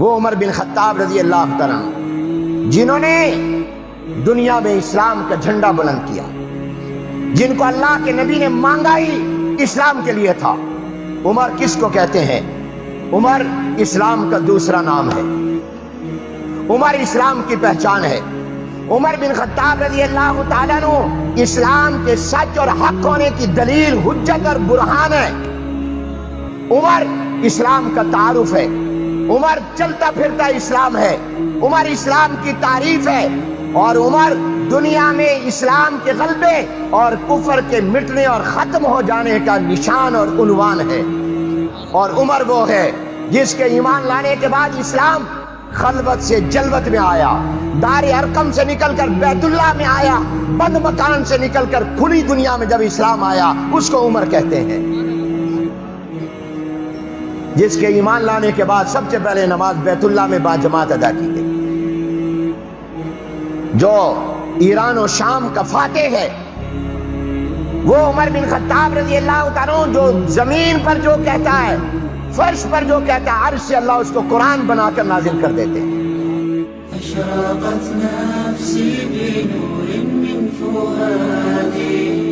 وہ عمر بن خطاب رضی اللہ تعالیٰ جنہوں نے دنیا میں اسلام کا جھنڈا بلند کیا، جن کو اللہ کے نبی نے مانگا ہی اسلام کے لیے تھا۔ عمر کس کو کہتے ہیں؟ عمر اسلام کا دوسرا نام ہے، عمر اسلام کی پہچان ہے۔ عمر بن خطاب رضی اللہ تعالیٰ عنہ اسلام کے سچ اور حق ہونے کی دلیل، حجت اور برہان ہے۔ عمر اسلام کا تعارف ہے، عمر چلتا پھرتا اسلام ہے، عمر اسلام کی تعریف ہے، اور عمر دنیا میں اسلام کے غلبے اور کفر کے مٹنے اور ختم ہو جانے کا نشان اور عنوان ہے۔ اور عمر وہ ہے جس کے ایمان لانے کے بعد اسلام خلوت سے جلوت میں آیا، دار ارقم سے نکل کر بیت اللہ میں آیا، بند مکان سے نکل کر کھلی دنیا میں جب اسلام آیا اس کو عمر کہتے ہیں۔ جس کے ایمان لانے کے بعد سب سے پہلے نماز بیت اللہ میں باجماعت ادا کی گئی، جو ایران و شام کا فاتح ہے وہ عمر بن خطاب رضی اللہ تعالیٰ عنہ، جو زمین پر جو کہتا ہے، فرش پر جو کہتا ہے، عرش سے اللہ اس کو قرآن بنا کر نازل کر دیتے ہیں۔ اشرقت نفسی بنور من فؤادی